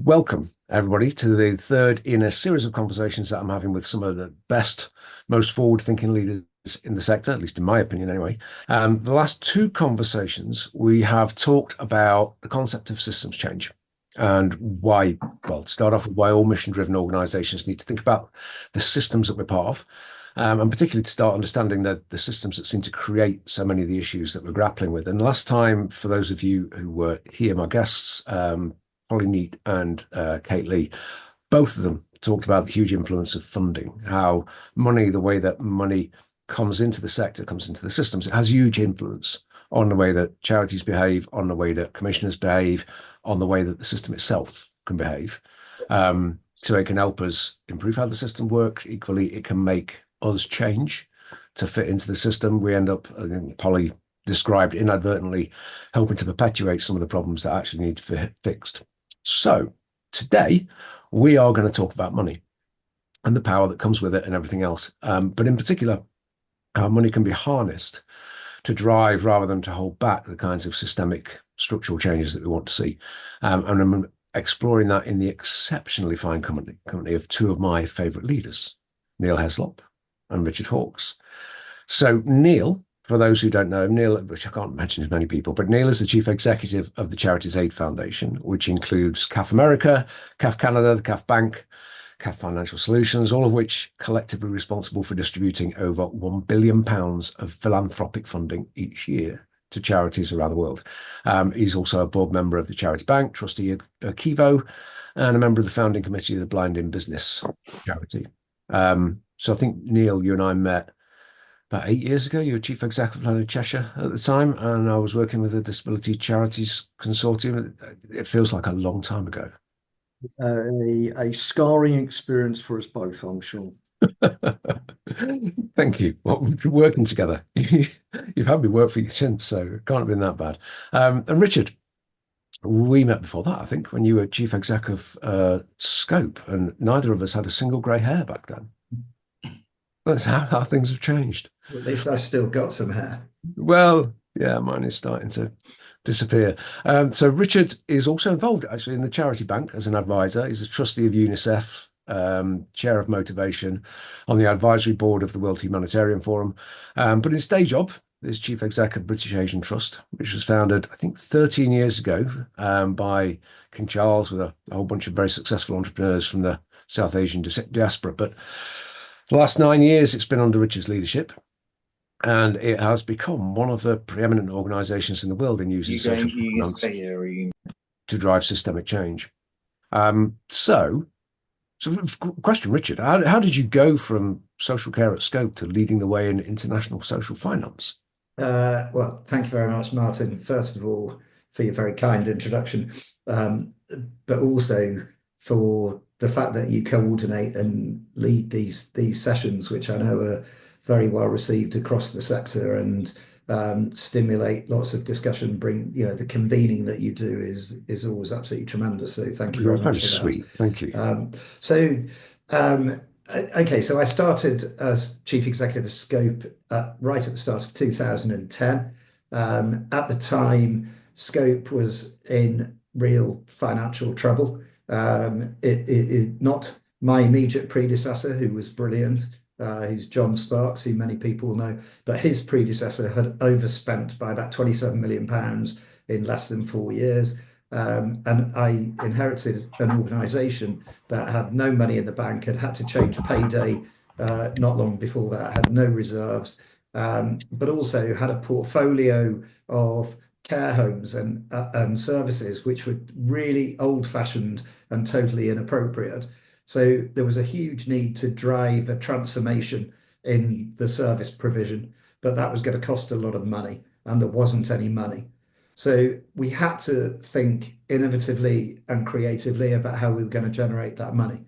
Welcome, everybody, to the third in a series of conversations that I'm having with some of the best, most forward-thinking leaders in the sector, at least in my opinion anyway. The last two conversations, we have talked about the concept of systems change and why, well, to start off with why all mission-driven organizations need to think about the systems that we're part of, and particularly to start understanding the systems that seem to create so many of the issues that we're grappling with. And last time, for those of you who were here, my guests, Holly Neat and Kate Lee, both of them talked about the huge influence of funding, how money, the way that money comes into the sector, comes into the systems, it has huge influence on the way that charities behave, on the way that commissioners behave, on the way that the system itself can behave. So it can help us improve how the system works. Equally, it can make us change to fit into the system. We end up, I think Polly described inadvertently, helping to perpetuate some of the problems that actually need to be fixed. So today we are going to talk about money and the power that comes with it and everything else. But in particular, how money can be harnessed to drive rather than to hold back the kinds of systemic structural changes that we want to see. And I'm exploring that in the exceptionally fine company of two of my favorite leaders, Neil Heslop and Richard Hawkes. So Neil, for those who don't know, Neil, which I can't mention to many people, but Neil is the chief executive of the Charities Aid Foundation, which includes CAF America, CAF Canada, the CAF Bank, CAF Financial Solutions, all of which collectively responsible for distributing over £1 billion of philanthropic funding each year to charities around the world. He's also a board member of the Charities Bank, trustee of Kivo, and a member of the founding committee of the Blind in Business charity. So I think, Neil, you and I met about 8 years ago. You were chief executive of Cheshire at the time, and I was working with the Disability Charities Consortium. It feels like a long time ago. A scarring experience for us both, I'm sure. Thank you. Well, we've been working together. You've had me work for you since, so it can't have been that bad. And Richard, we met before that, I think, when you were chief exec of Scope, and neither of us had a single grey hair back then. That's how things have changed. Well, at least I still got some hair. Well, yeah, mine is starting to disappear. So Richard is also involved actually in the Charity Bank as an advisor. He's a trustee of UNICEF, chair of motivation on the advisory board of the World Humanitarian Forum. But his day job is chief exec of British Asian Trust, which was founded, I think, 13 years ago by King Charles with a whole bunch of very successful entrepreneurs from the South Asian diaspora. But the last 9 years, it's been under Richard's leadership, and it has become one of the preeminent organisations in the world in using social finance to drive systemic change. So question, Richard, how did you go from social care at Scope to leading the way in international social finance? Well, thank you very much, Martin, first of all, for your very kind introduction, but also for the fact that you coordinate and lead these sessions, which I know are very well received across the sector and stimulate lots of discussion. Bring, the convening that you do is always absolutely tremendous. So thank you very much for that. Sweet, thank you. Okay, so I started as chief executive of Scope right at the start of 2010. At the time, Scope was in real financial trouble. Not my immediate predecessor, who was brilliant, who's John Sparks, who many people know, but his predecessor had overspent by about £27 million in less than 4 years. And I inherited an organisation that had no money in the bank, had to change payday not long before that, had no reserves, but also had a portfolio of care homes and services which were really old-fashioned and totally inappropriate. So there was a huge need to drive a transformation in the service provision, but that was going to cost a lot of money, and there wasn't any money. So we had to think innovatively and creatively about how we were going to generate that money.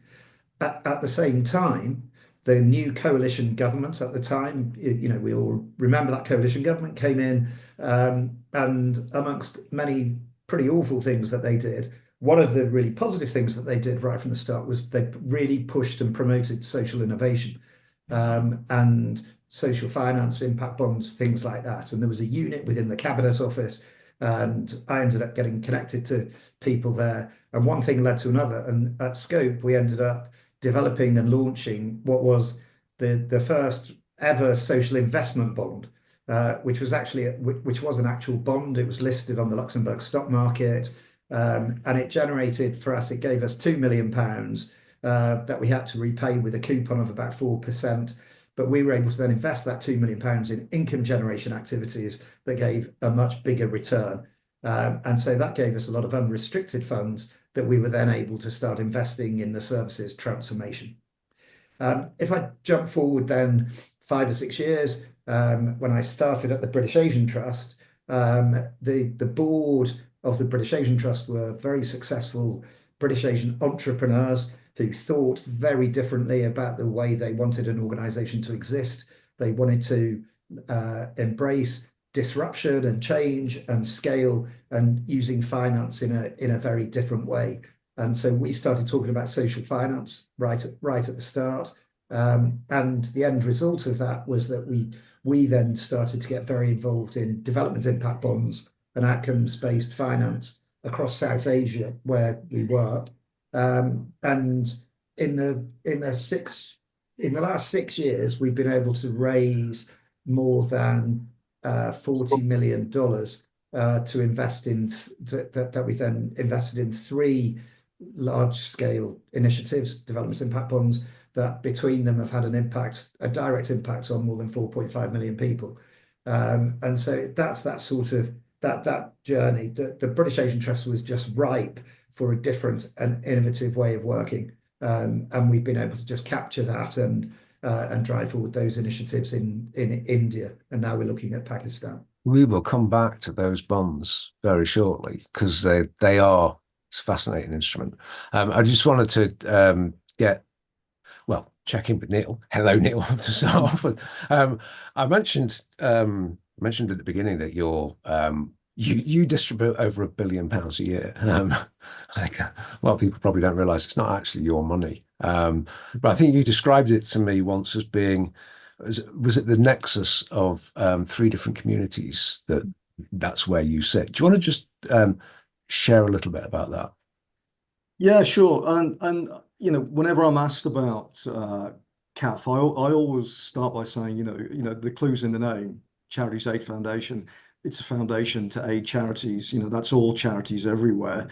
At the same time, the new coalition government at the time, we all remember that coalition government came in, and amongst many pretty awful things that they did, one of the really positive things that they did right from the start was they really pushed and promoted social innovation and social finance, impact bonds, things like that. And there was a unit within the Cabinet Office, and I ended up getting connected to people there And one thing led to another. And at Scope, we ended up developing and launching what was the first ever social investment bond, which was an actual bond. It was listed on the Luxembourg stock market. And it generated for us, it gave us £2 million that we had to repay with a coupon of about 4%. But we were able to then invest that £2 million in income generation activities that gave a much bigger return. And so that gave us a lot of unrestricted funds that we were then able to start investing in the services transformation. If I jump forward then 5 or 6 years, when I started at the British Asian Trust, the board of the British Asian Trust were very successful British Asian entrepreneurs who thought very differently about the way they wanted an organization to exist. They wanted to embrace disruption and change and scale and using finance in a very different way. And so we started talking about social finance right at the start. And the end result of that was that we then started to get very involved in development impact bonds and outcomes-based finance across South Asia, where we work. And in the last 6 years, we've been able to raise more than $40 million to invest in that we then invested in 3 large-scale initiatives, development impact bonds, that between them have had a direct impact on more than 4.5 million people. And so that's that sort of that journey. The British Asian Trust was just ripe for a different and innovative way of working. And we've been able to just capture that and drive forward those initiatives in India. And now we're looking at Pakistan. We will come back to those bonds very shortly because they are a fascinating instrument. I just wanted to check in with Neil. Hello, Neil. To start off with, I mentioned at the beginning that you distribute over £1 billion a year. Like a lot of people probably don't realise it's not actually your money. But I think you described it to me once as being, was it the nexus of 3 different communities that's where you sit? Do you want to just share a little bit about that? Yeah, sure. And whenever I'm asked about CAF, I always start by saying, the clue's in the name, Charities Aid Foundation. It's a foundation to aid charities. That's all charities everywhere.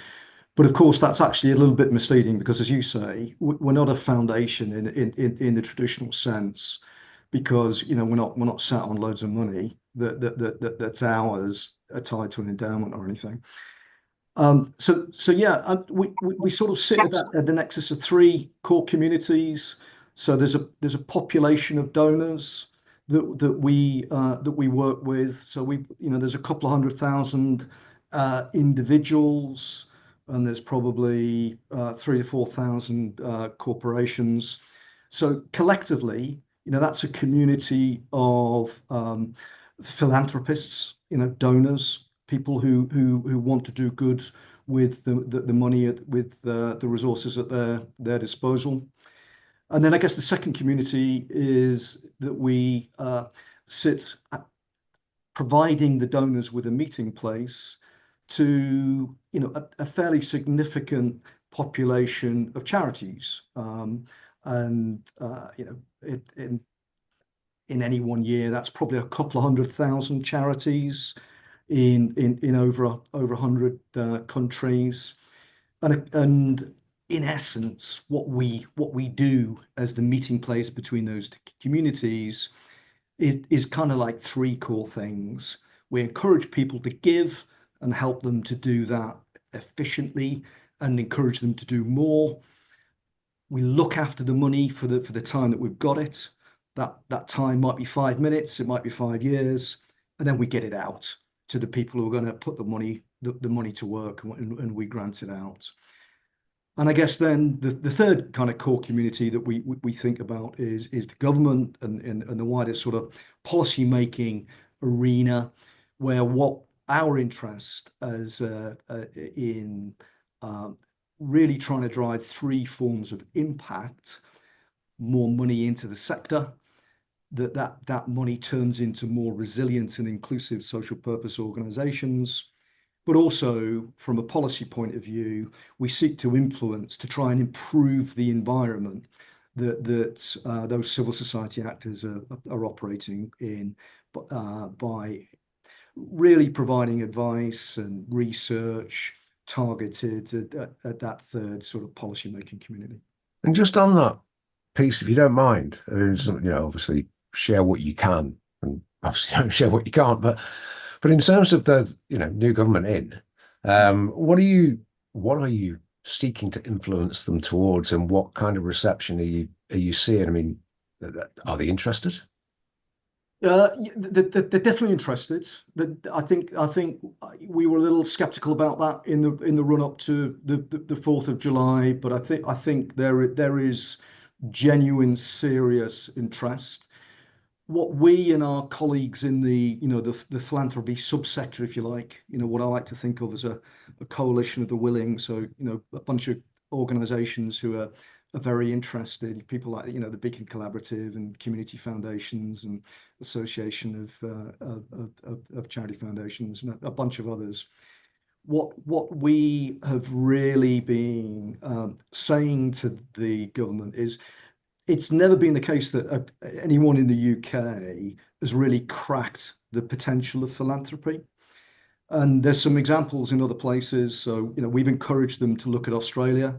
But of course, that's actually a little bit misleading because, as you say, we're not a foundation in the traditional sense, because we're not sat on loads of money that's ours, tied to an endowment or anything. So yeah, we sort of sit at the nexus of 3 core communities. So there's a population of donors that we work with. So there's a couple of 100,000 individuals, and there's probably 3,000 to 4,000 corporations. So collectively, that's a community of philanthropists, donors, people who want to do good with the money, with the resources at their disposal. And then I guess the second community is that we sit at providing the donors with a meeting place to a fairly significant population of charities. In any one year, that's probably a couple of 100,000 charities in over 100 countries. And in essence, what we do as the meeting place between those communities is kind of like 3 core things. We encourage people to give and help them to do that efficiently and encourage them to do more. We look after the money for the time that we've got it. That time might be 5 minutes, it might be 5 years, and then we get it out to the people who are going to put the money to work, and we grant it out. And I guess then the third kind of core community that we think about is the government and the wider sort of policy making arena, where what our interest as in really trying to drive 3 forms of impact: more money into the sector, that money turns into more resilient and inclusive social purpose organizations. but also from a policy point of view, we seek to influence to try and improve the environment that those civil society actors are operating in by really providing advice and research targeted at that third sort of policy making community. And just on that piece, if you don't mind, obviously share what you can, and obviously don't share what you can't. But in terms of the new government what are you seeking to influence them towards, and what kind of reception are you seeing? I mean, are they interested? They're definitely interested. I think we were a little skeptical about that in the run up to the 4th of July, but I think there is genuine, serious interest. What we and our colleagues in the philanthropy subsector, if you like, what I like to think of as a coalition of the willing, so a bunch of organizations who are very interested, people like the Beacon Collaborative and community foundations and Association of Charity Foundations and a bunch of others. What we have really been saying to the government is, it's never been the case that anyone in the UK has really cracked the potential of philanthropy. And there's some examples in other places. So, we've encouraged them to look at Australia.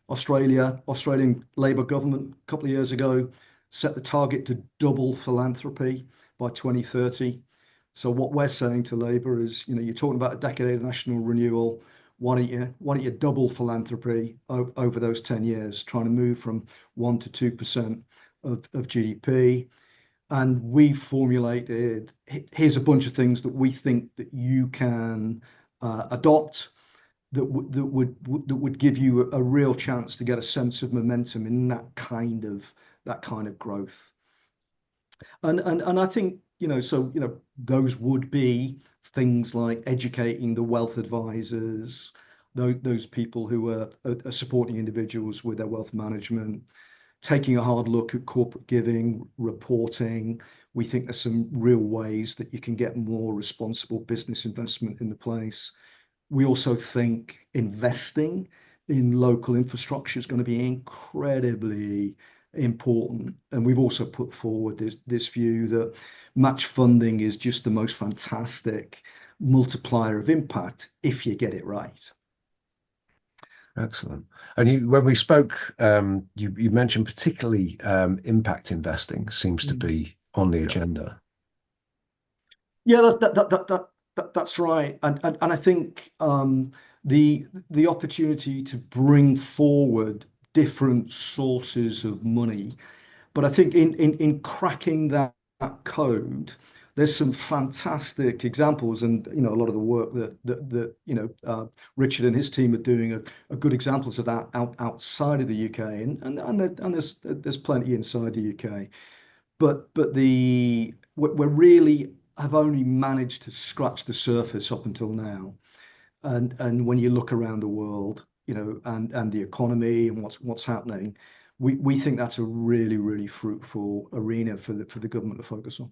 Australian Labour government a couple of years ago set the target to double philanthropy by 2030. So what we're saying to Labour is, you're talking about a decade of national renewal. Why don't you double philanthropy over those 10 years, trying to move from 1 to 2% of GDP? And we formulated, here's a bunch of things that we think that you can adopt that would give you a real chance to get a sense of momentum in that kind of growth. And I think, those would be things like educating the wealth advisors, those people who are supporting individuals with their wealth management, taking a hard look at corporate giving, reporting. We think there's some real ways that you can get more responsible business investment in the place. We also think investing in local infrastructure is going to be incredibly important. And we've also put forward this view that match funding is just the most fantastic multiplier of impact if you get it right. Excellent. And when we spoke, you mentioned particularly impact investing seems to be on the agenda. Yeah, that's right. And I think the opportunity to bring forward different sources of money, but I think in cracking that code, there's some fantastic examples, and a lot of the work that Richard and his team are doing are good examples of that outside of the UK, and there's plenty inside the UK, but we really have only managed to scratch the surface up until now, and when you look around the world, and the economy and what's happening, we think that's a really, really fruitful arena for the government to focus on.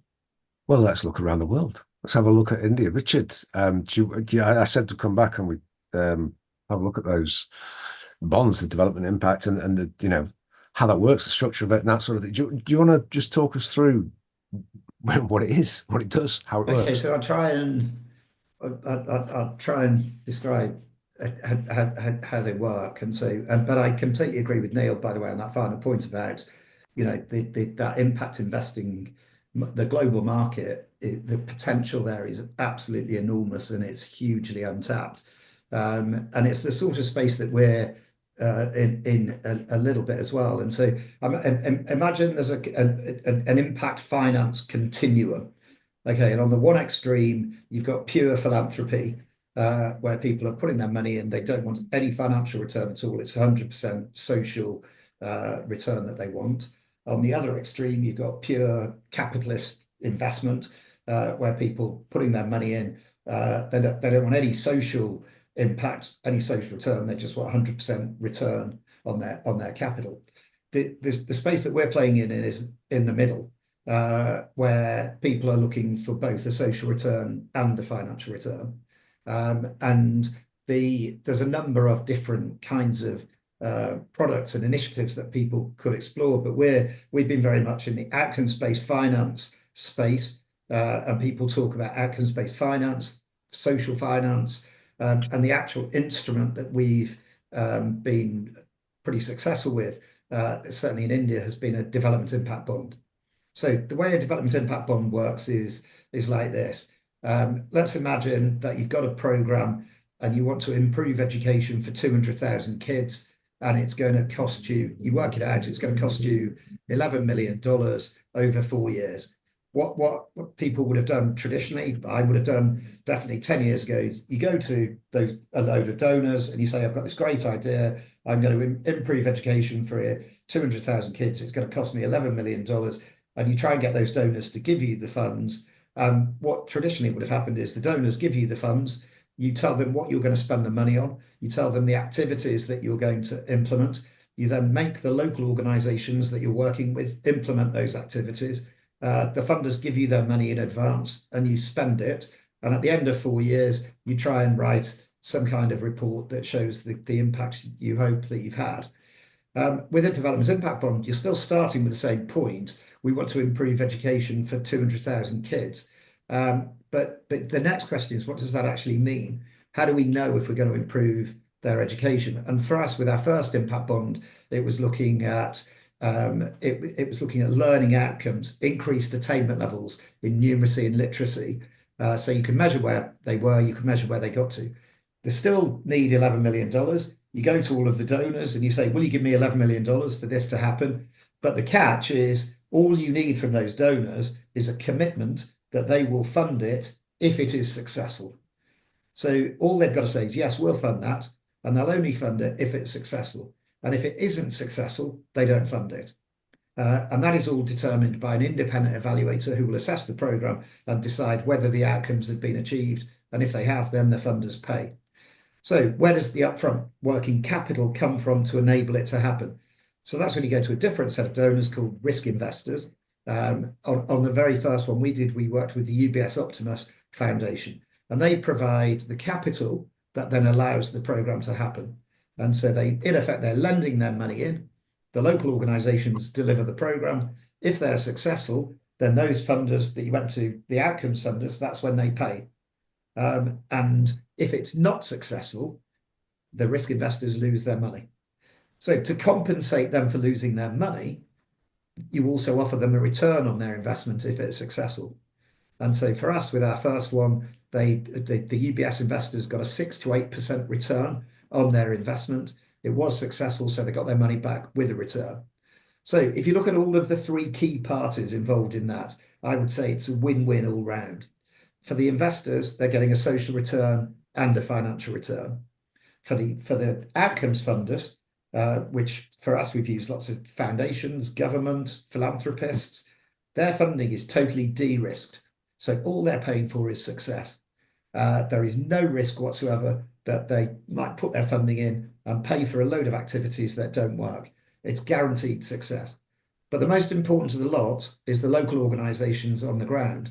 Well, let's look around the world. Let's have a look at India. Richard, I said to come back and we have a look at those bonds, the development impact, and the, how that works, the structure of it, and that sort of thing. Do you want to just talk us through what it is, what it does, how it works? Okay, so I'll try and describe how they work, and so, but I completely agree with Neil, by the way, on that final point about that impact investing. The global market, the potential there is absolutely enormous, and it's hugely untapped. And it's the sort of space that we're in a little bit as well. And so imagine there's an impact finance continuum. Okay, and on the one extreme, you've got pure philanthropy, where people are putting their money in, they don't want any financial return at all. It's 100% social return that they want. On the other extreme, you've got pure capitalist investment, where people putting their money in, they don't want any social impact, any social return. They just want 100% return on their capital. The space that we're playing in is in the middle, where people are looking for both a social return and a financial return. And there's a number of different kinds of products and initiatives that people could explore, but we've been very much in the outcomes-based finance space, and people talk about outcomes-based finance, social finance, and the actual instrument that we've been pretty successful with, certainly in India, has been a development impact bond. So the way a development impact bond works is like this. Let's imagine that you've got a program and you want to improve education for 200,000 kids, and it's going to cost you, you work it out, it's going to cost you $11 million over 4 years. What people would have done traditionally, I would have done definitely 10 years ago, is you go to a load of donors and you say, I've got this great idea, I'm going to improve education for 200,000 kids, it's going to cost me $11 million, and you try and get those donors to give you the funds. What traditionally would have happened is the donors give you the funds, you tell them what you're going to spend the money on, you tell them the activities that you're going to implement, you then make the local organisations that you're working with implement those activities. The funders give you their money in advance and you spend it. And at the end of 4 years, you try and write some kind of report that shows the impact you hope that you've had. With a development impact bond, you're still starting with the same point. We want to improve education for 200,000 kids. But the next question is, what does that actually mean? How do we know if we're going to improve their education? And for us, with our first impact bond, it was looking at learning outcomes, increased attainment levels in numeracy and literacy. So you can measure where they were, you can measure where they got to. They still need $11 million. You go to all of the donors and you say, will you give me $11 million for this to happen? But the catch is, all you need from those donors is a commitment that they will fund it if it is successful. So all they've got to say is, yes, we'll fund that, and they'll only fund it if it's successful. And if it isn't successful, they don't fund it. And that is all determined by an independent evaluator who will assess the programme and decide whether the outcomes have been achieved. And if they have, then the funders pay. So where does the upfront working capital come from to enable it to happen? So that's when you go to a different set of donors called risk investors. On the very first one we worked with the UBS Optimus Foundation, and they provide the capital that then allows the programme to happen. And so in effect, they're lending their money in. The local organisations deliver the programme. If they're successful, then those funders that you went to, the outcomes funders, that's when they pay. And if it's not successful, the risk investors lose their money. So to compensate them for losing their money, you also offer them a return on their investment if it's successful. And so for us, with our first one, the UBS investors got a 6 to 8% return on their investment. It was successful, so they got their money back with a return. So if you look at all of the three key parties involved in that, I would say it's a win-win all round. For the investors, they're getting a social return and a financial return. For the outcomes funders, which for us, we've used lots of foundations, government, philanthropists, their funding is totally de-risked. So all they're paying for is success. There is no risk whatsoever that they might put their funding in and pay for a load of activities that don't work. It's guaranteed success. But the most important of the lot is the local organisations on the ground.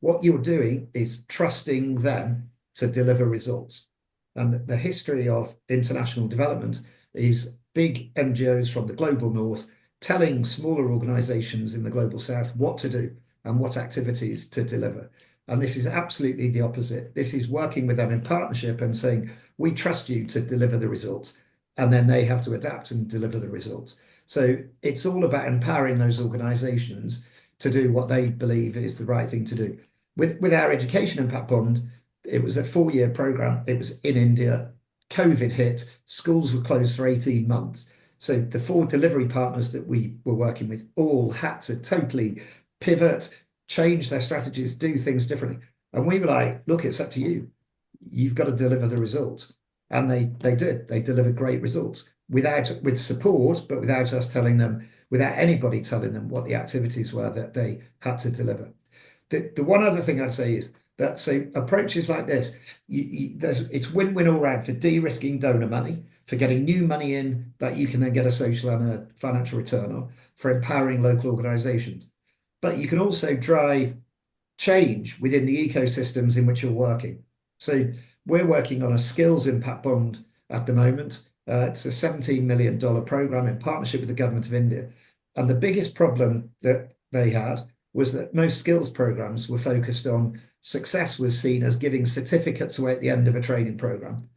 What you're doing is trusting them to deliver results. And the history of international development is big NGOs from the global north telling smaller organisations in the global south what to do and what activities to deliver. And this is absolutely the opposite. This is working with them in partnership and saying, we trust you to deliver the results. And then they have to adapt and deliver the results. So it's all about empowering those organisations to do what they believe is the right thing to do. With our Education Impact Bond, it was a 4-year programme. It was in India. COVID hit. Schools were closed for 18 months. So the 4 delivery partners that we were working with all had to totally pivot, change their strategies, do things differently. And we were like, look, it's up to you. You've got to deliver the results. And they did. They delivered great results with support, but without us telling them, without anybody telling them what the activities were that they had to deliver. The one other thing I'd say is that, so approaches like this, it's win-win all round for de-risking donor money, for getting new money in that you can then get a social and a financial return on, for empowering local organisations. But you can also drive change within the ecosystems in which you're working. So we're working on a skills impact bond at the moment. It's a $17 million program in partnership with the government of India. And the biggest problem that they had was that most skills programs were focused on success was seen as giving certificates away at the end of a training program.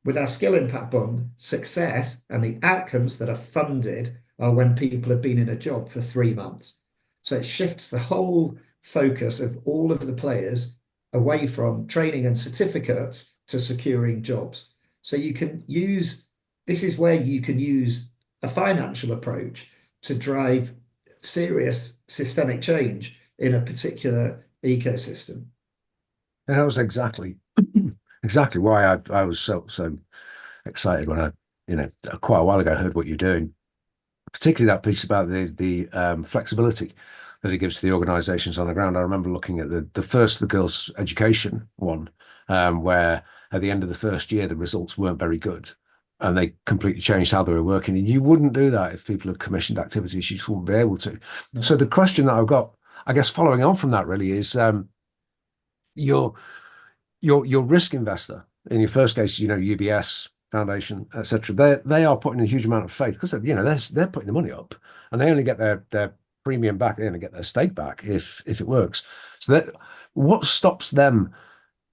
With our skill impact bond, success and the outcomes that are funded are when people have been in a job for 3 months. So it shifts the whole focus of all of the players away from training and certificates to securing jobs. So you can use, this is where you can use a financial approach to drive serious systemic change in a particular ecosystem. And that was exactly why I was so excited when I, quite a while ago heard what you're doing, particularly that piece about the flexibility that it gives to the organisations on the ground. I remember looking at the girls' education one, where at the end of the first year the results weren't very good, and they completely changed how they were working. And you wouldn't do that if people had commissioned activities; you just wouldn't be able to. No. So the question that I've got, I guess, following on from that, really is your your risk investor in your first case, UBS Foundation, etc. They are putting a huge amount of faith because they're putting the money up, and they only get their premium back. They only get their stake back if it works. So what stops them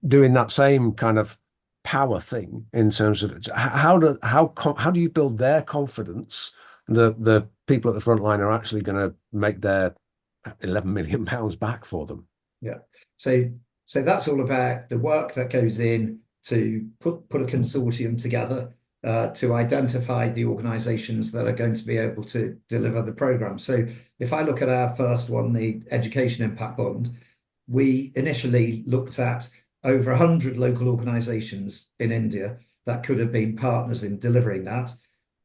doing that same kind of power thing in terms of how do you build their confidence that the people at the front line are actually going to make their £11 million back for them? Yeah. So that's all about the work that goes in to put a consortium together to identify the organisations that are going to be able to deliver the programme. So if I look at our first one, the Education Impact Bond, we initially looked at over 100 local organisations in India that could have been partners in delivering that.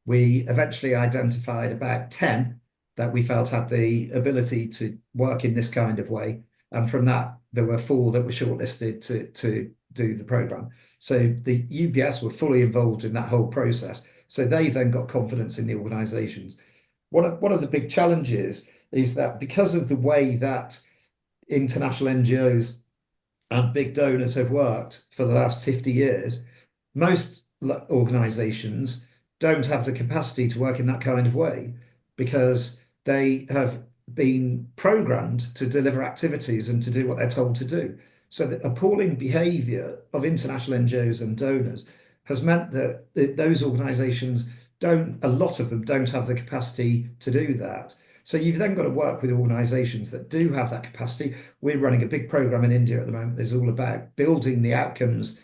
We eventually identified about 10 that we felt had the ability to work in this kind of way. And from that, there were 4 that were shortlisted to do the programme. So the UBS were fully involved in that whole process. So they then got confidence in the organisations. One of the big challenges is that because of the way that international NGOs and big donors have worked for the last 50 years, most organisations don't have the capacity to work in that kind of way because they have been programmed to deliver activities and to do what they're told to do. So the appalling behaviour of international NGOs and donors has meant that those organisations a lot of them don't have the capacity to do that. So you've then got to work with organisations that do have that capacity. We're running a big programme in India at the moment that's all about building the outcomes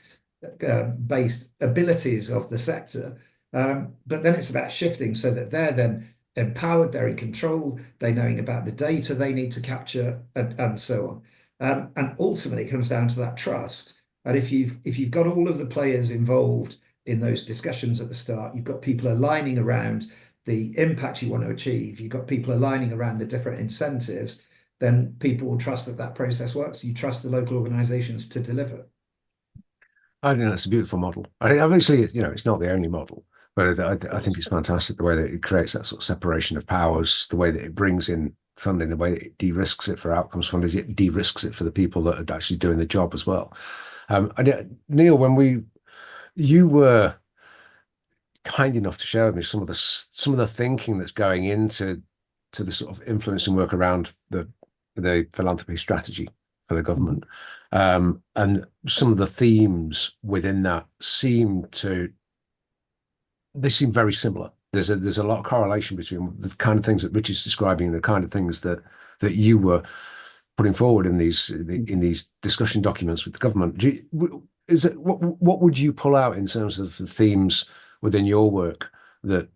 based abilities of the sector. But then it's about shifting so that they're then empowered, they're in control, they're knowing about the data they need to capture, and so on. And ultimately, it comes down to that trust. And if you've got all of the players involved in those discussions at the start, you've got people aligning around the impact you want to achieve, you've got people aligning around the different incentives, then people will trust that that process works. You trust the local organisations to deliver. I think that's a beautiful model. I think obviously, it's not the only model, but I think it's fantastic the way that it creates that sort of separation of powers, the way that it brings in funding, the way that it de-risks it for outcomes funders, it de-risks it for the people that are actually doing the job as well. Neil, when you were kind enough to share with me some of the thinking that's going into the sort of influencing work around the philanthropy strategy for the government. And some of the themes within that seem very similar. There's a lot of correlation between the kind of things that Rich is describing and the kind of things that you were putting forward in these discussion documents with the government. What would you pull out in terms of the themes within your work that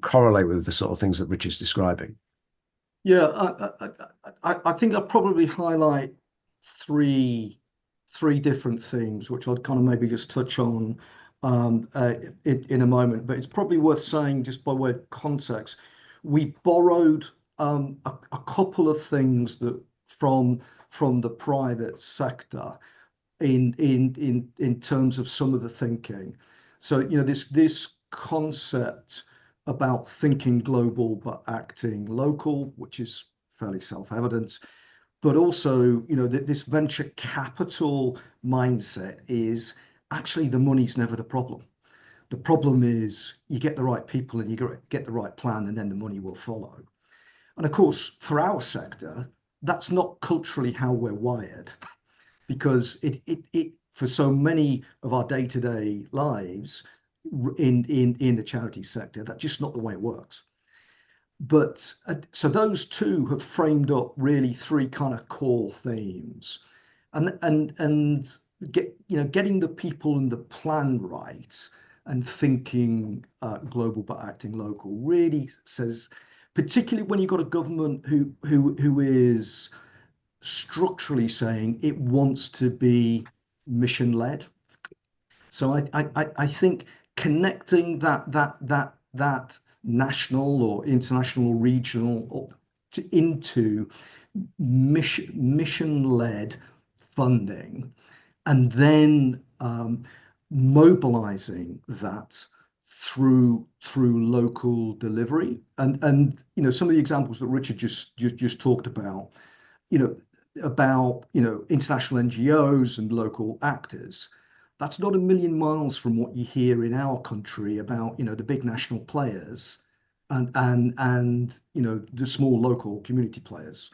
correlate with the sort of things that Rich is describing? Yeah, I think I'd probably highlight three different themes, which I'd kind of maybe just touch on in a moment. But it's probably worth saying, just by way of context, we've borrowed a couple of things that from the private sector in terms of some of the thinking. So this concept about thinking global but acting local, which is fairly self-evident. but also, you know, this venture capital mindset is actually the money's never the problem. The problem is you get the right people and you get the right plan, and then the money will follow. And of course, for our sector, that's not culturally how we're wired, because it for so many of our day-to-day lives in the charity sector, that's just not the way it works. But so those two have framed up really three kind of core themes, and getting the people and the plan right, and thinking global but acting local really says, particularly when you've got a government who is structurally saying it wants to be mission led. So I think connecting that national or international or regional into mission led funding, and then mobilizing that through local delivery, and you know, some of the examples that Richard just talked about, you know, international NGOs and local actors. That's not a million miles from what you hear in our country about, you know, the big national players and you know, the small local community players.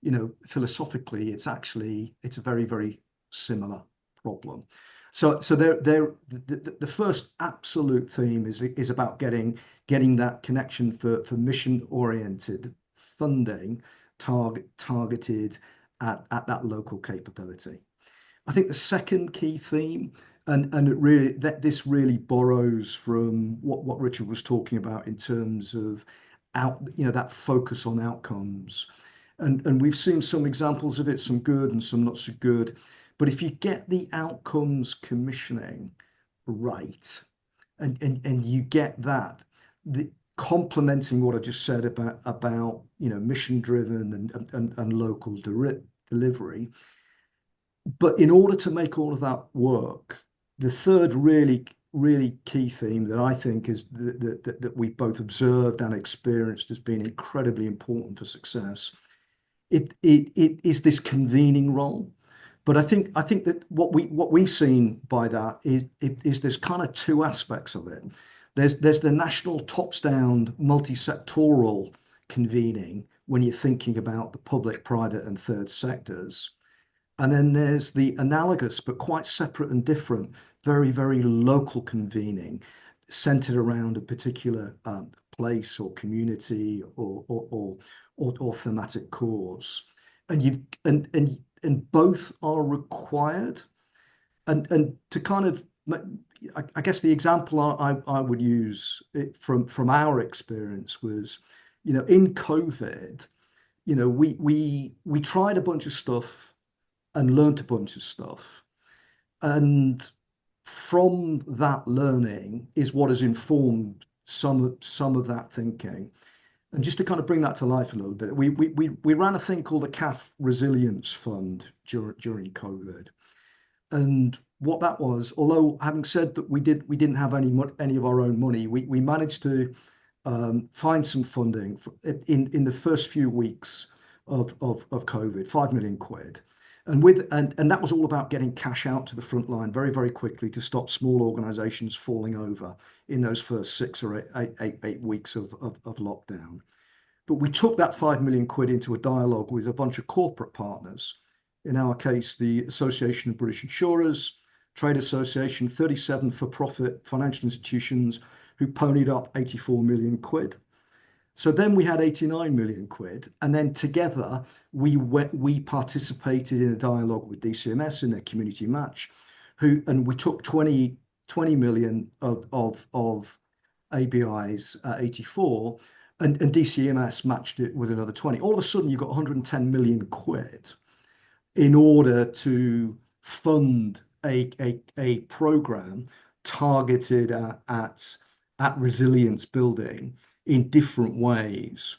You know, philosophically, it's a very, very similar problem. So the first absolute theme is about getting that connection for mission oriented funding targeted at that local capability. I think the second key theme, and it really, this really borrows from what Richard was talking about in terms of that focus on outcomes. And we've seen some examples of it, some good and some not so good. But if you get the outcomes commissioning right, and you get that, the complementing what I just said about you know, mission driven and local delivery. But in order to make all of that work, the third really key theme that I think is that we've both observed and experienced as being incredibly important for success, it is this convening role. But I think that what we've seen by that is there's kind of two aspects of it. There's the national tops down multi-sectoral convening when you're thinking about the public, private, and third sectors. And then there's the analogous but quite separate and different, very, very local convening centered around a particular place or community or thematic cause. And both are required. And to kind of, I guess the example I would use from our experience was, you know, in COVID, you know, we tried a bunch of stuff and learned a bunch of stuff. And from that learning is what has informed some of that thinking. And just to kind of bring that to life a little bit, we ran a thing called the CAF Resilience Fund during COVID. And what that was, although having said that we didn't have any of our own money, we managed to find some funding in the first few weeks of COVID, 5 million quid. And that was all about getting cash out to the front line very, very quickly to stop small organizations falling over in those first 6 or 8 weeks of lockdown. But we took that 5 million quid into a dialogue with a bunch of corporate partners. In our case, the Association of British Insurers, Trade Association, 37 for-profit financial institutions who ponied up 84 million quid. So then we had 89 million quid, and then together we participated in a dialogue with DCMS in their community match, and we took 20 million of ABI's 84, and DCMS matched it with another 20. All of a sudden, you've got 110 million quid in order to fund a program targeted at resilience building in different ways.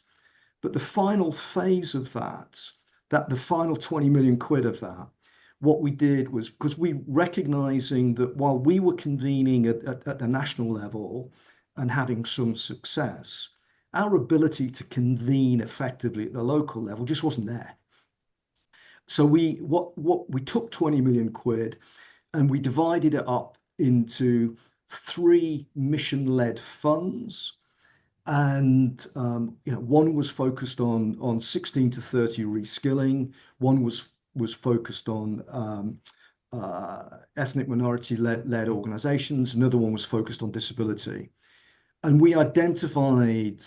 But the final phase of that the final 20 million quid of that, what we did was, because we recognizing that while we were convening at the national level and having some success, our ability to convene effectively at the local level just wasn't there. So we took 20 million quid and we divided it up into 3 mission-led funds. And one was focused on 16 to 30 reskilling. One was focused on ethnic minority-led organizations. Another one was focused on disability. And we identified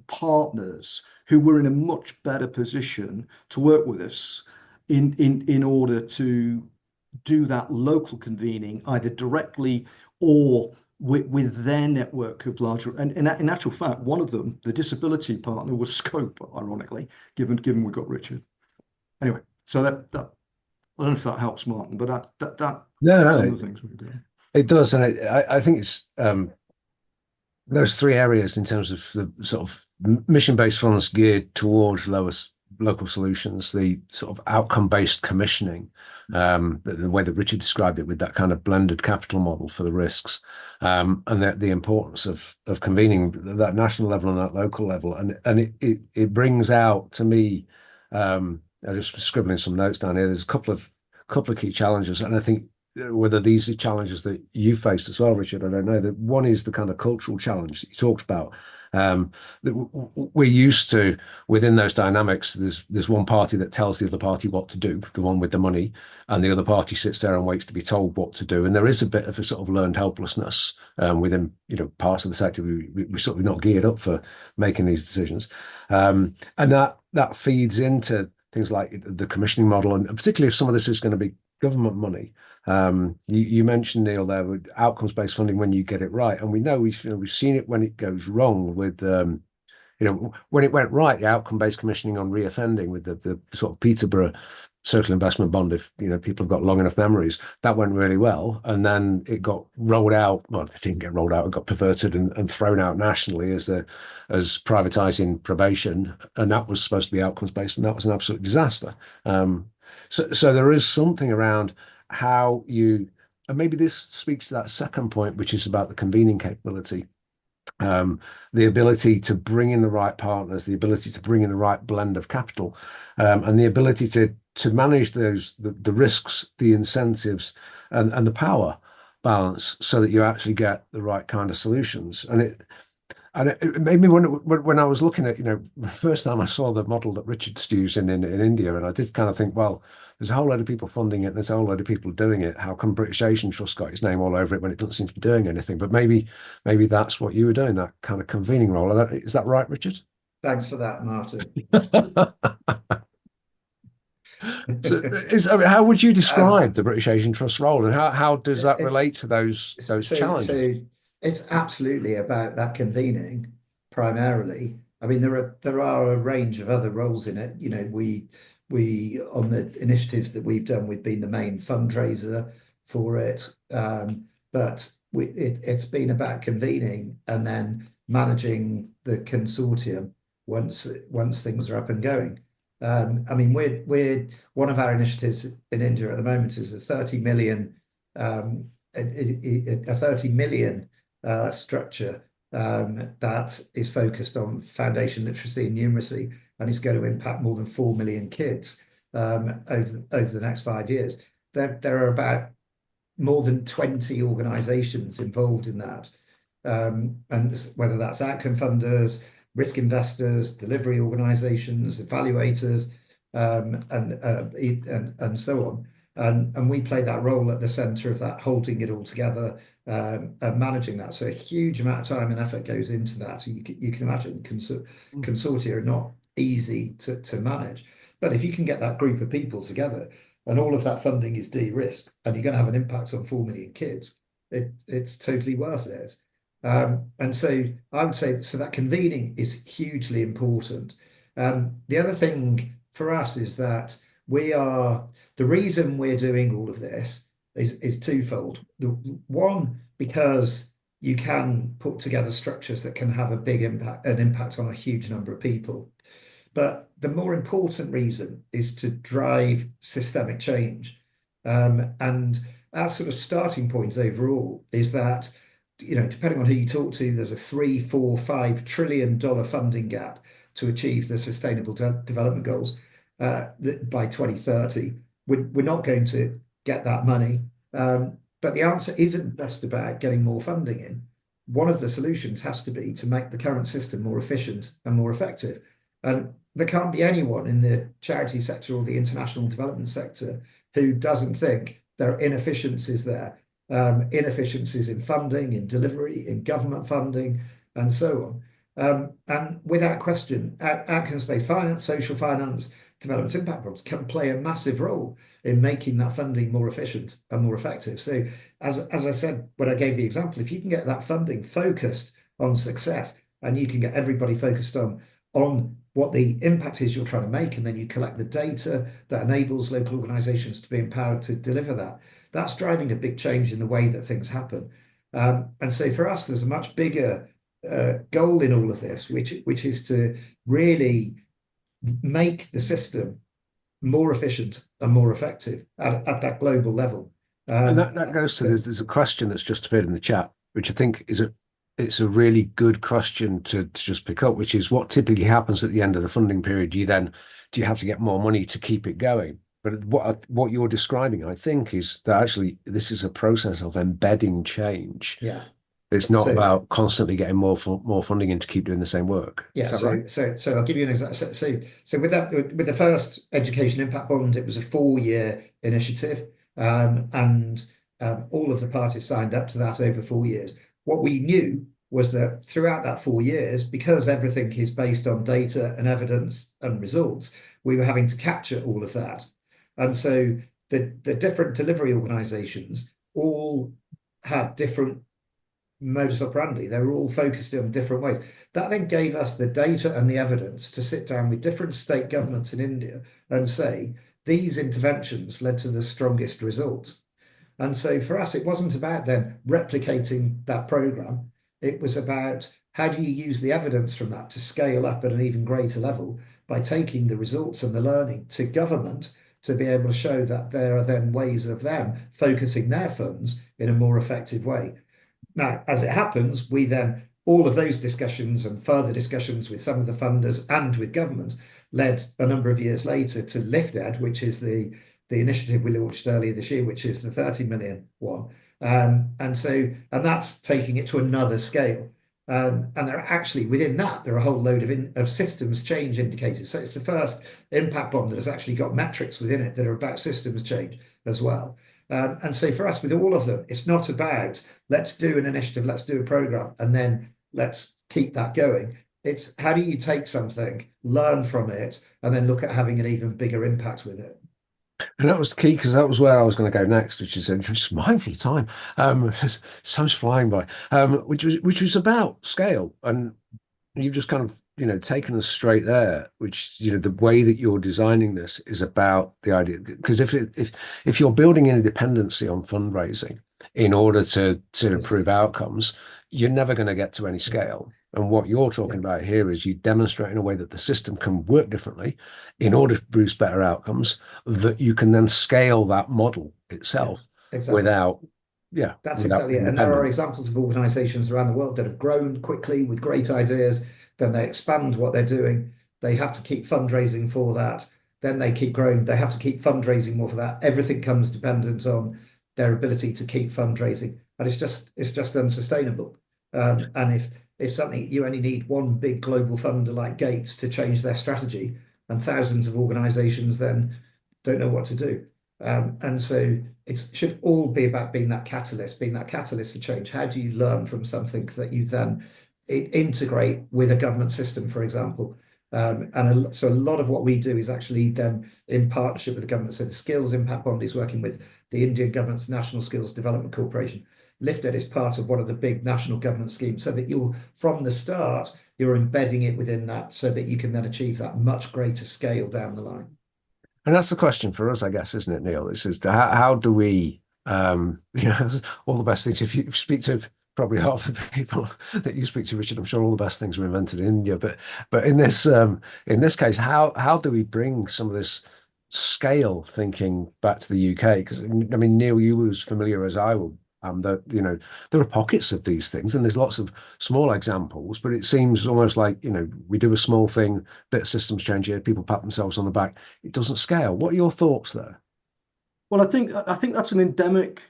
partners who were in a much better position to work with us in order to do that local convening, either directly or with their network of larger. And in actual fact, one of them, the disability partner, was Scope, ironically, given we got Richard. Anyway, so that I don't know if that helps, Martyn, but that No, some of no, the things we're doing. it does, and I think it's those three areas in terms of the sort of mission-based funds geared towards local solutions, the sort of outcome-based commissioning, the way that Richard described it with that kind of blended capital model for the risks, and the importance of convening that national level and that local level, and it brings out to me. I'm just scribbling some notes down here. There's a couple of key challenges, and I think whether these are challenges that you faced as well, Richard, I don't know. That one is the kind of cultural challenge that you talked about. That we're used to within those dynamics. There's one party that tells the other party what to do, the one with the money, and the other party sits there and waits to be told what to do. And there is a bit of a sort of learned helplessness within parts of the sector. We're sort of not geared up for making these decisions, and that feeds into things like the commissioning model, and particularly if some of this is going to be government money. You mentioned, Neil, there with outcomes-based funding when you get it right, and we know we've seen it when it goes wrong with when it went right, the outcome-based commissioning on reoffending with the sort of Peterborough social investment bond. If people have got long enough memories, that went really well, and then it got rolled out. Well, it didn't get rolled out; it got perverted and thrown out nationally as privatising probation, and that was supposed to be outcomes-based, and that was an absolute disaster. So there is something around how you, and maybe this speaks to that second point, which is about the convening capability, the ability to bring in the right partners, the ability to bring in the right blend of capital, and the ability to manage the risks, the incentives, and the power balance, so that you actually get the right kind of solutions. And it made me wonder when I was looking at, the first time I saw the model that Richard's using in India, and I did kind of think, well, there's a whole load of people funding it, there's a whole load of people doing it. How come British Asian Trust got its name all over it when it doesn't seem to be doing anything? But maybe that's what you were doing, that kind of convening role. Is that right, Richard? Thanks for that, Martyn. So, how would you describe the British Asian Trust role, and how does that relate to those challenges? So it's absolutely about that convening primarily. I mean, there are a range of other roles in it. We on the initiatives that we've done, we've been the main fundraiser for it, but it's been about convening and then managing the consortium once things are up and going. I mean, we're one of our initiatives in India at the moment is a 30 million structure that is focused on foundation literacy and numeracy, and is going to impact more than 4 million kids over the next 5 years. There are about more than 20 organisations involved in that, and whether that's outcome funders, risk investors, delivery organisations, evaluators, and so on. And we play that role at the centre of that, holding it all together, and managing that. So a huge amount of time and effort goes into that. You can imagine consortia are not easy to manage. But if you can get that group of people together and all of that funding is de-risked and you're going to have an impact on 4 million kids, it's totally worth it. And so I would say, so that convening is hugely important. The other thing for us is that the reason we're doing all of this is twofold. One, because you can put together structures that can have an impact on a huge number of people. But the more important reason is to drive systemic change. And our sort of starting point overall is that, depending on who you talk to, there's a $3, $4, $5 trillion funding gap to achieve the Sustainable Development Goals. by 2030. We're not going to get that money. But the answer isn't just about getting more funding in. One of the solutions has to be to make the current system more efficient and more effective. And there can't be anyone in the charity sector or the international development sector who doesn't think there are inefficiencies there, inefficiencies in funding, in delivery, in government funding, and so on. And without question, outcomes-based finance, social finance, development impact bonds can play a massive role in making that funding more efficient and more effective. So as I said, when I gave the example, if you can get that funding focused on success and you can get everybody focused on what the impact is you're trying to make, and then you collect the data that enables local organizations to be empowered to deliver that, that's driving a big change in the way that things happen. And so for us, there's a much bigger goal in all of this, which is to really make the system more efficient and more effective at that global level. And that goes to there's a question that's just appeared in the chat, which I think it's a really good question to just pick up, which is what typically happens at the end of the funding period. Do you have to get more money to keep it going? But what you're describing, I think, is that actually this is a process of embedding change. Yeah. It's not about constantly getting more funding in to keep doing the same work. Yeah. So I'll give you an example. So with the first education impact bond, it was a 4-year initiative, and all of the parties signed up to that over 4 years. What we knew was that throughout that 4 years, because everything is based on data and evidence and results, we were having to capture all of that. And so the different delivery organizations all had different modus operandi. They were all focused on different ways. That then gave us the data and the evidence to sit down with different state governments in India and say, these interventions led to the strongest results. And so for us, it wasn't about then replicating that program. It was about how do you use the evidence from that to scale up at an even greater level by taking the results and the learning to government to be able to show that there are then ways of them focusing their funds in a more effective way. Now, as it happens, we then, all of those discussions and further discussions with some of the funders and with government led a number of years later to LiftEd, which is the initiative we launched earlier this year, which is the 30 million one. And that's taking it to another scale. And there are actually, within that, there are a whole load of systems change indicators. So it's the first impact bond that has actually got metrics within it that are about systems change as well. And so for us, with all of them, it's not about let's do an initiative, let's do a program, and then let's keep that going. It's how do you take something, learn from it, and then look at having an even bigger impact with it. And that was key, because that was where I was going to go next, which is just mindful of time. Time's flying by. Which was about scale, and you've just kind of taken us straight there. Which the way that you're designing this is about the idea, because if you're building in a dependency on fundraising in order to improve outcomes, you're never going to get to any scale. And what you're talking about here is you demonstrate in a way that the system can work differently in order to produce better outcomes, that you can then scale that model itself without, That's exactly it. And there are examples of organizations around the world that have grown quickly with great ideas, then they expand what they're doing. They have to keep fundraising for that. Then they keep growing. They have to keep fundraising more for that. Everything comes dependent on their ability to keep fundraising. And it's just unsustainable. And if something, you only need one big global funder like Gates to change their strategy, and thousands of organizations then don't know what to do. And so it should all be about being that catalyst for change. How do you learn from something that you then integrate with a government system, for example? So a lot of what we do is actually then in partnership with the government. So the Skills Impact Bond is working with the Indian government's National Skills Development Corporation. LiftEd is part of one of the big national government schemes, so that from the start, you're embedding it within that so that you can then achieve that much greater scale down the line. And that's the question for us, I guess, isn't it, Neil? This is how do we, all the best things. If you speak to probably half the people that you speak to, Richard, I'm sure all the best things were invented in India. But in this case, how do we bring some of this scale thinking back to the UK? Because I mean, Neil, you were as familiar as I That, you know, there are pockets of these things, and there's lots of small examples, but it seems almost like, you know, we do a small thing, bit of systems change here, people pat themselves on the back. It doesn't scale. What are your thoughts there? Well, I think that's an endemic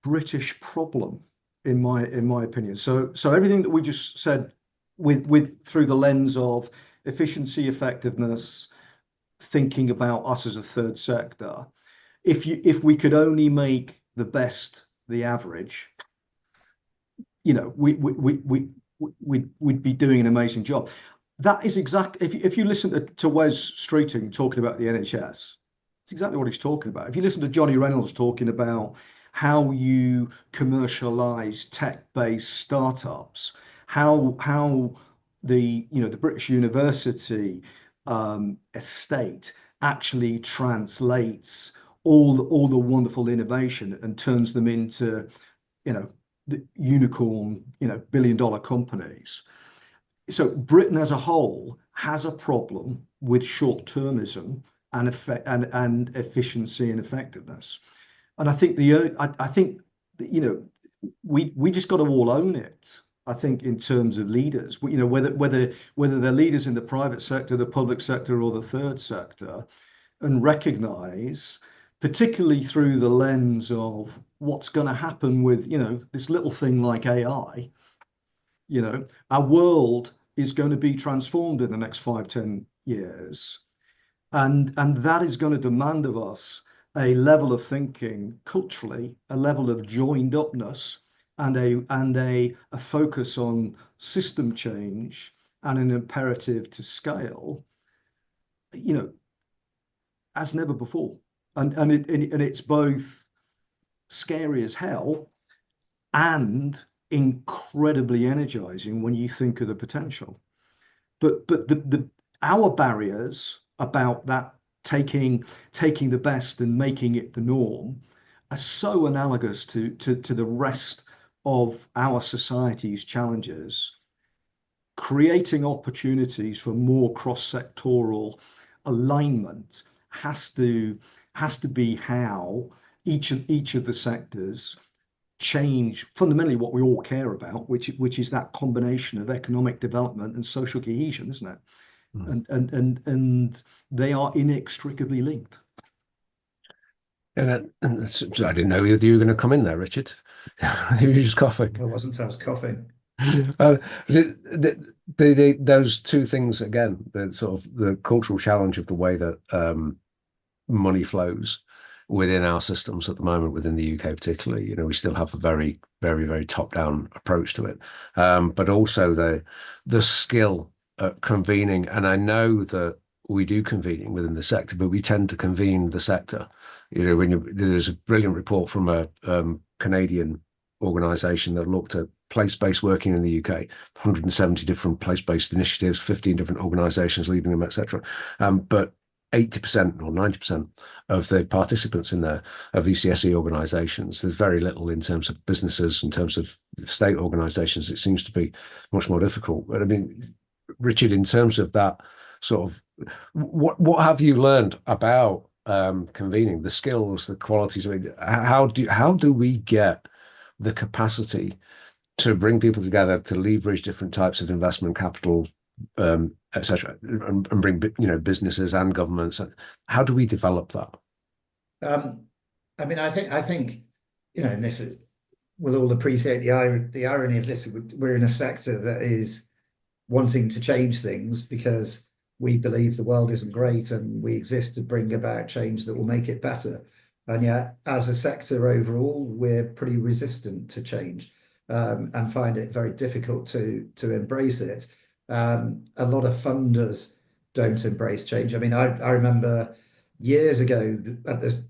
British problem in my opinion. So everything that we just said with through the lens of efficiency, effectiveness, thinking about us as a third sector. If we could only make the best the average, you know, we'd be doing an amazing job. That is exactly, if you listen to Wes Streeting talking about the NHS, it's exactly what he's talking about. If you listen to Johnny Reynolds talking about how you commercialize tech-based startups, how the British University estate actually translates all the wonderful innovation and turns them into, you know, the unicorn, billion-dollar companies. So Britain as a whole has a problem with short-termism and efficiency and effectiveness. And I think we just got to all own it. I think in terms of leaders, whether they're leaders in the private sector, the public sector, or the third sector, and recognize, particularly through the lens of what's going to happen with, this little thing like AI, our world is going to be transformed in the next 5, 10 years. And that is going to demand of us a level of thinking culturally, a level of joined upness, and a focus on system change and an imperative to scale, as never before. And it's both scary as hell and incredibly energizing when you think of the potential. But our barriers about that taking the best and making it the norm are so analogous to the rest of our society's challenges. Creating opportunities for more cross-sectoral alignment has to be how each of the sectors change fundamentally what we all care about, which is that combination of economic development and social cohesion, isn't it? And they are inextricably linked. And I didn't know whether you were going to come in there, Richard. I think you were just coughing. I wasn't, I was coughing. Those two things again, the sort of the cultural challenge of the way that money flows within our systems at the moment, within the UK particularly. We still have a very, very, very top-down approach to it, but also the skill at convening. And I know that we do convening within the sector, but we tend to convene the sector. There's a brilliant report from a Canadian organisation that looked at place-based working in the UK, 170 different place-based initiatives, 15 different organisations leading them, etc. But 80% or 90% of the participants in there are VCSE organisations. There's very little in terms of businesses, in terms of state organisations. It seems to be much more difficult. But I mean, Richard, in terms of that sort of, what have you learned about convening, the skills, the qualities? I mean, how do we get the capacity to bring people together, to leverage different types of investment capital, etc., and bring businesses and governments? How do we develop that? I mean, I think and this we'll all appreciate the irony of this. We're in a sector that is wanting to change things because we believe the world isn't great and we exist to bring about change that will make it better. And yet, as a sector overall, we're pretty resistant to change, and find it very difficult to embrace it. A lot of funders don't embrace change. I mean, I remember years ago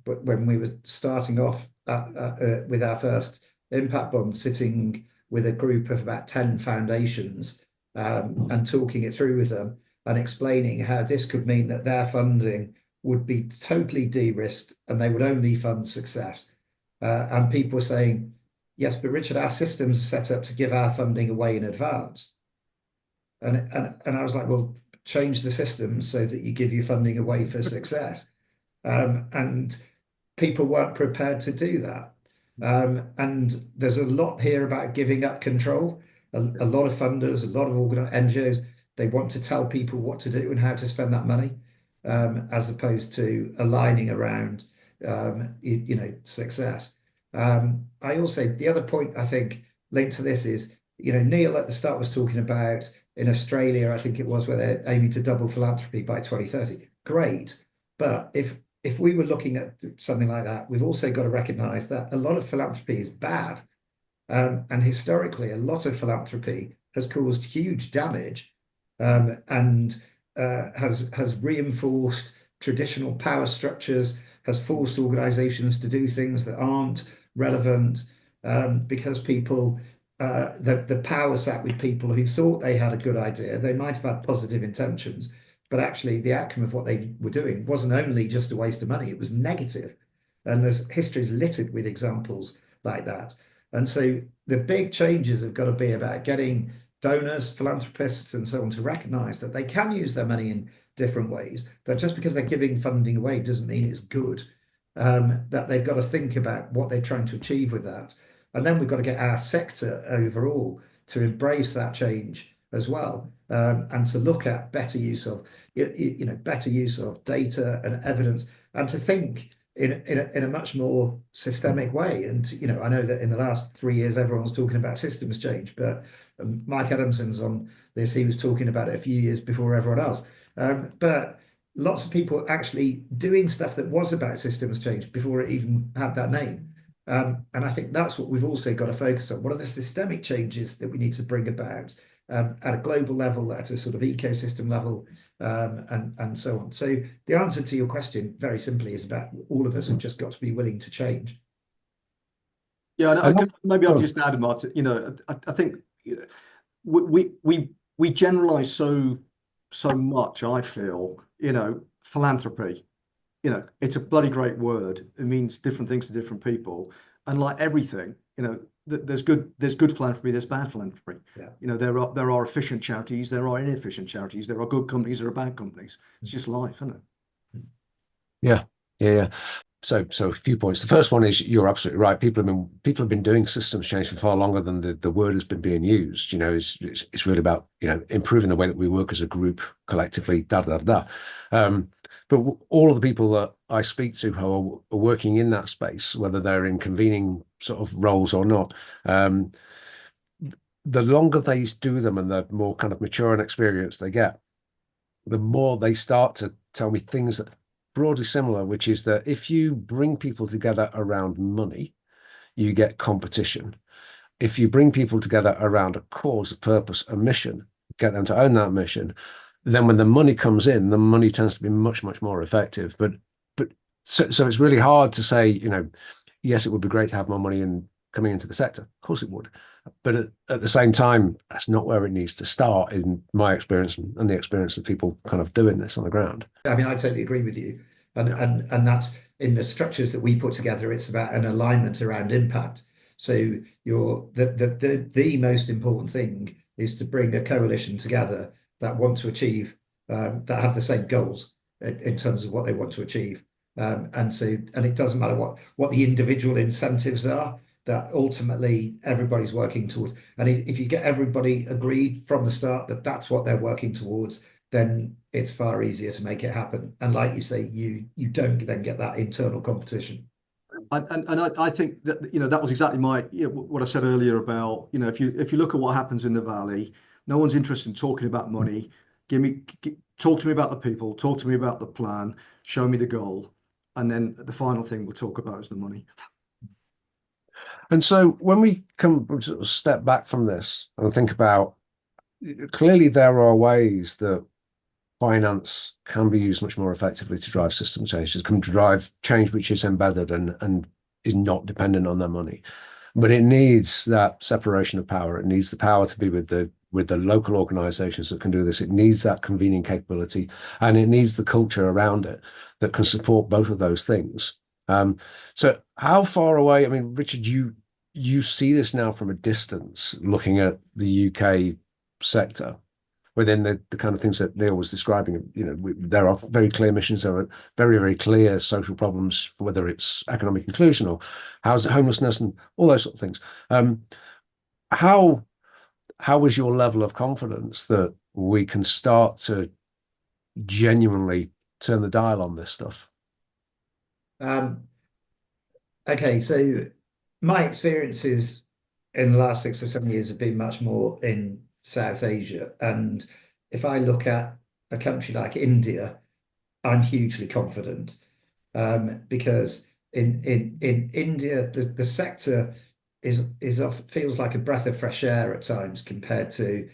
when we were starting off with our first impact bond, sitting with a group of about 10 foundations, and talking it through with them and explaining how this could mean that their funding would be totally de-risked and they would only fund success. And people were saying, yes, but Richard, our systems are set up to give our funding away in advance. And I was like, well, change the system so that you give your funding away for success. And people weren't prepared to do that. And there's a lot here about giving up control. A lot of funders, a lot of NGOs, they want to tell people what to do and how to spend that money, as opposed to aligning around, success. I also, the other point I think linked to this is, Neil at the start was talking about in Australia, I think it was, where they're aiming to double philanthropy by 2030. Great. But if we were looking at something like that, we've also got to recognize that a lot of philanthropy is bad. And historically, a lot of philanthropy has caused huge damage, and has reinforced traditional power structures, has forced organizations to do things that aren't relevant, because people, the power sat with people who thought they had a good idea. They might have had positive intentions, but actually the outcome of what they were doing wasn't only just a waste of money, it was negative. And there's history's littered with examples like that. And so the big changes have got to be about getting donors, philanthropists, and so on to recognize that they can use their money in different ways, that just because they're giving funding away doesn't mean it's good, that they've got to think about what they're trying to achieve with that. And then we've got to get our sector overall to embrace that change as well, and to look at better use of, better use of data and evidence, and to think in a much more systemic way. And I know that in the last 3 years everyone's talking about systems change, but Mike Adamson's on this, he was talking about it a few years before everyone else. But lots of people actually doing stuff that was about systems change before it even had that name. And I think that's what we've also got to focus on. What are the systemic changes that we need to bring about, at a global level, at a sort of ecosystem level, and so on. So the answer to your question, very simply, is about all of us have just got to be willing to change. Yeah, and maybe I'll just add, Martyn. I think we generalize so much. I feel, philanthropy. It's a bloody great word. It means different things to different people, and like everything, there's good philanthropy, there's bad philanthropy. Yeah. There are efficient charities, there are inefficient charities, there are good companies, there are bad companies. It's just life, isn't it? Yeah. So a few points. The first one is you're absolutely right. People have been doing systems change for far longer than the word has been being used. It's really about improving the way that we work as a group collectively. But all of the people that I speak to who are working in that space, whether they're in convening sort of roles or not, the longer they do them and the more kind of mature and experienced they get, the more they start to tell me things that broadly similar, which is that if you bring people together around money, you get competition. If you bring people together around a cause, a purpose, a mission, get them to own that mission, then when the money comes in, the money tends to be much, much more effective. But so it's really hard to say, yes, it would be great to have more money coming into the sector. Of course it would. But at the same time, that's not where it needs to start, in my experience and the experience of people kind of doing this on the ground. I mean, I totally agree with you. And that's in the structures that we put together, it's about an alignment around impact. So the most important thing is to bring a coalition together that want to achieve, that have the same goals in terms of what they want to achieve. And it doesn't matter what the individual incentives are, that ultimately everybody's working towards. And if you get everybody agreed from the start that that's what they're working towards, then it's far easier to make it happen. And like you say, you don't then get that internal competition. And I think that that was exactly my what I said earlier about if you look at what happens in the valley, no one's interested in talking about money. Talk to me about the people, talk to me about the plan, show me the goal, and then the final thing we'll talk about is the money. And so when we come sort of step back from this and think about, clearly there are ways that finance can be used much more effectively to drive system change, to drive change which is embedded and is not dependent on their money. But it needs that separation of power. It needs the power to be with the local organizations that can do this. It needs that convening capability, and it needs the culture around it that can support both of those things. So how far away, I mean, Richard, you see this now from a distance, looking at the UK sector, within the kind of things that Neil was describing. There are very clear missions. There are very, very clear social problems, whether it's economic inclusion or homelessness and all those sort of things. How is your level of confidence that we can start to genuinely turn the dial on this stuff? Okay, so my experiences in the last 6 or 7 years have been much more in South Asia. And if I look at a country like India, I'm hugely confident, because in India, the sector feels like a breath of fresh air at times compared to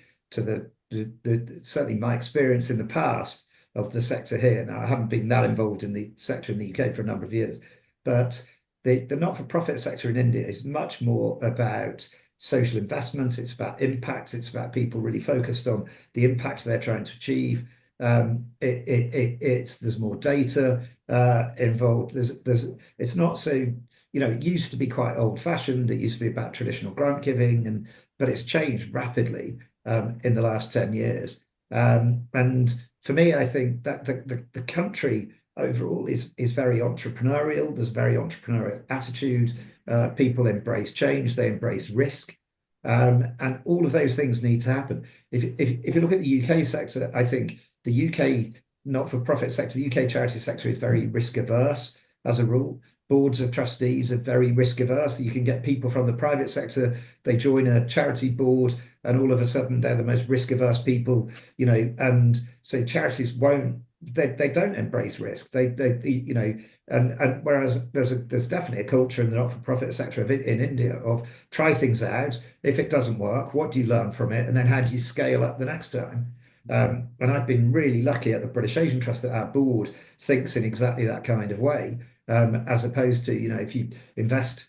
certainly my experience in the past of the sector here. Now, I haven't been that involved in the sector in the UK for a number of years, but the not-for-profit sector in India is much more about social investment. It's about impact. It's about people really focused on the impact they're trying to achieve. There's more data involved. It's not so, it used to be quite old-fashioned. It used to be about traditional grant giving, but it's changed rapidly in the last 10 years. And for me, I think that the country overall is very entrepreneurial. There's very entrepreneurial attitude. People embrace change. They embrace risk. And all of those things need to happen. If you look at the UK sector, I think the UK not-for-profit sector, the UK charity sector is very risk averse as a rule. Boards of trustees are very risk averse. You can get people from the private sector, they join a charity board, and all of a sudden they're the most risk averse people, and so charities they don't embrace risk. And whereas there's definitely a culture in the not-for-profit sector in India of try things out. If it doesn't work, what do you learn from it? And then how do you scale up the next time? And I've been really lucky at the British Asian Trust that our board thinks in exactly that kind of way, as opposed to, if you invest,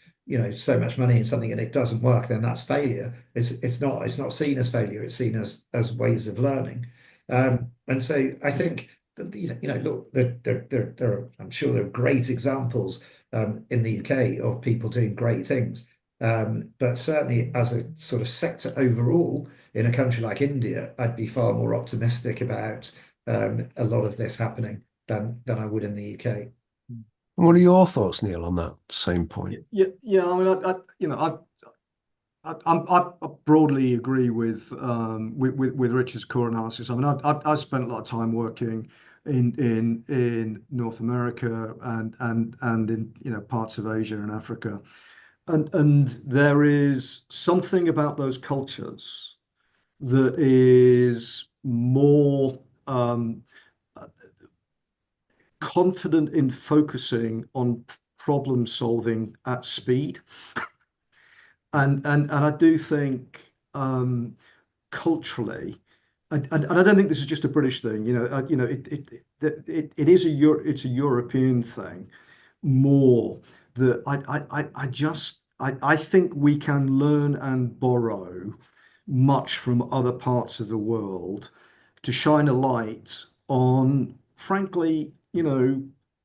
so much money in something and it doesn't work, then that's failure. It's not seen as failure. It's seen as ways of learning. And so I think that, look, I'm sure there are great examples in the UK of people doing great things. But certainly as a sort of sector overall, in a country like India, I'd be far more optimistic about a lot of this happening than I would in the UK. What are your thoughts, Neil, on that same point? Yeah. I mean, I broadly agree with Richard's core analysis. I mean, I spent a lot of time working in North America and in parts of Asia and Africa, and there is something about those cultures that is more confident in focusing on problem solving at speed. And I do think culturally, and I don't think this is just a British thing. It is it's a European thing more that I think we can learn and borrow much from other parts of the world to shine a light on, frankly,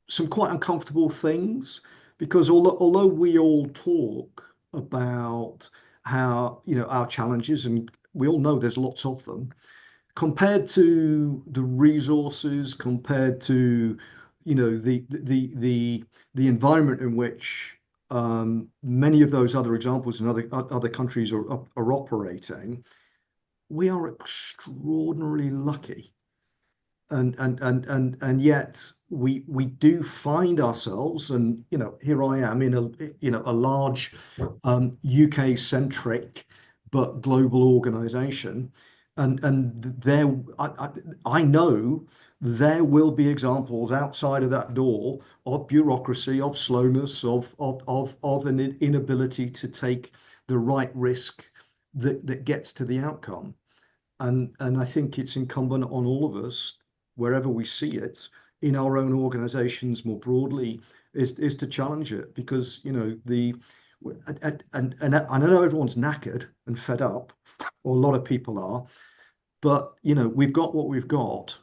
some quite uncomfortable things. Because although we all talk about how, our challenges, and we all know there's lots of them, compared to the resources, compared to, the environment in which many of those other examples in other countries are operating, we are extraordinarily lucky. And yet we do find ourselves, and here I am in a large UK centric but global organization, and there I know there will be examples outside of that door of bureaucracy, of slowness, of an inability to take the right risk that gets to the outcome. And I think it's incumbent on all of us, wherever we see it, in our own organizations more broadly, is to challenge it. Because, and I know everyone's knackered and fed up, or a lot of people are, but, we've got what we've got,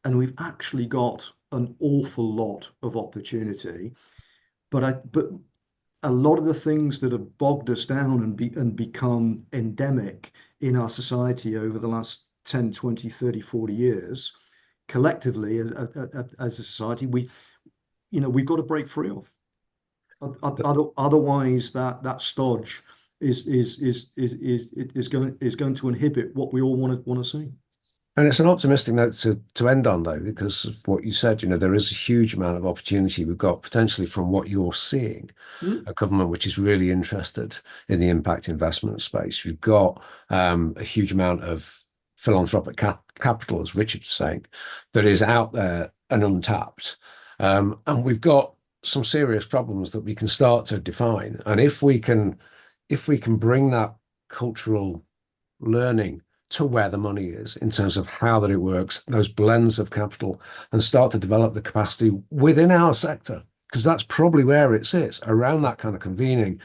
and we've actually got an awful lot of opportunity. But a lot of the things that have bogged us down and become endemic in our society over the last 10, 20, 30, 40 years, collectively as a society, we've got to break free of. Otherwise, that stodge is going to inhibit what we all want to see. And it's an optimistic note to end on, though, because of what you said. There is a huge amount of opportunity we've got potentially from what you're seeing, a government which is really interested in the impact investment space. We've got a huge amount of philanthropic capital, as Richard's saying, that is out there and untapped. And we've got some serious problems that we can start to define. And if we can bring that cultural learning to where the money is in terms of how that it works, those blends of capital, and start to develop the capacity within our sector, because that's probably where it sits, around that kind of convening,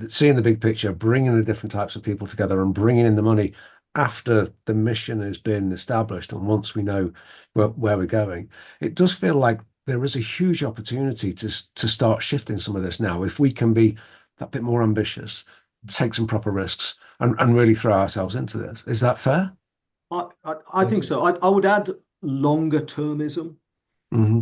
seeing the big picture, bringing the different types of people together and bringing in the money after the mission has been established. And once we know where we're going, it does feel like there is a huge opportunity to start shifting some of this now. If we can be that bit more ambitious, take some proper risks, and really throw ourselves into this. Is that fair? I think so. I would add longer termism. Mm-hmm.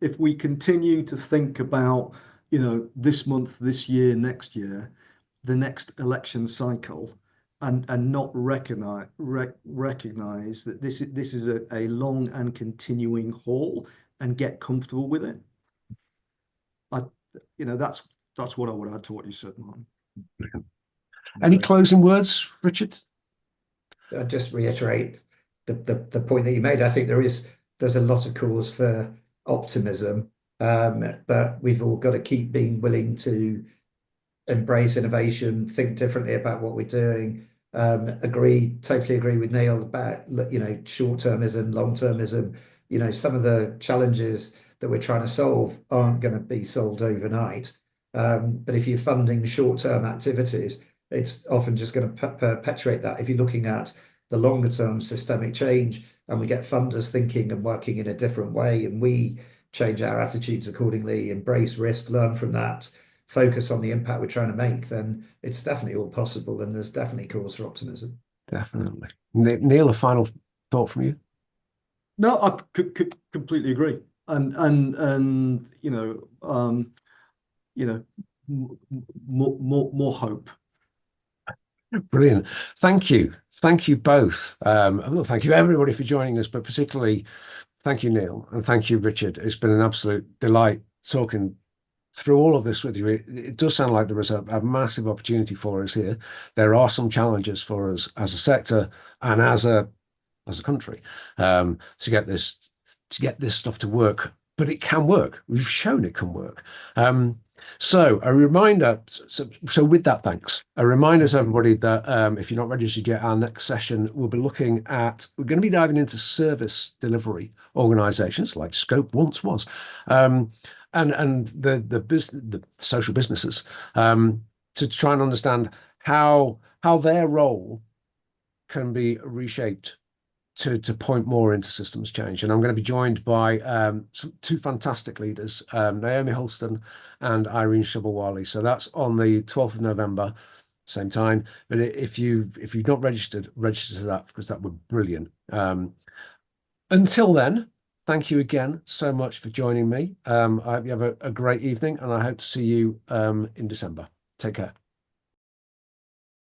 If we continue to think about, this month, this year, next year, the next election cycle, and not recognize that this is a long and continuing haul, and get comfortable with it. That's what I would add to what you said, Martyn. Any closing words, Richard? I'll just reiterate the point that you made. I think there's a lot of cause for optimism, but we've all got to keep being willing to embrace innovation, think differently about what we're doing. Totally agree with Neil about short-termism, long-termism. Some of the challenges that we're trying to solve aren't going to be solved overnight. But if you're funding short-term activities, it's often just going to perpetuate that. If you're looking at the longer-term systemic change, and we get funders thinking and working in a different way, and we change our attitudes accordingly, embrace risk, learn from that, focus on the impact we're trying to make, then it's definitely all possible, and there's definitely cause for optimism. Definitely. Neil, a final thought from you? No, I completely agree. And more hope. Brilliant. Thank you. Thank you both. Well, thank you everybody for joining us, but particularly thank you, Neil, and thank you, Richard. It's been an absolute delight talking through all of this with you. It does sound like there is a massive opportunity for us here. There are some challenges for us as a sector and as a country, to get this stuff to work. But it can work. We've shown it can work. So a reminder, so with that, thanks. A reminder to everybody that if you're not registered yet, our next session, we're going to be diving into service delivery organizations like Scope once was, and the social businesses, to try and understand how their role can be reshaped to point more into systems change. And I'm going to be joined by two fantastic leaders, Naomi Holston and Irene Shubawali. So that's on the 12th of November, same time. But if you've not registered, register to that, because that would be brilliant. Until then, thank you again so much for joining me. I hope you have a great evening, and I hope to see you in December. Take care.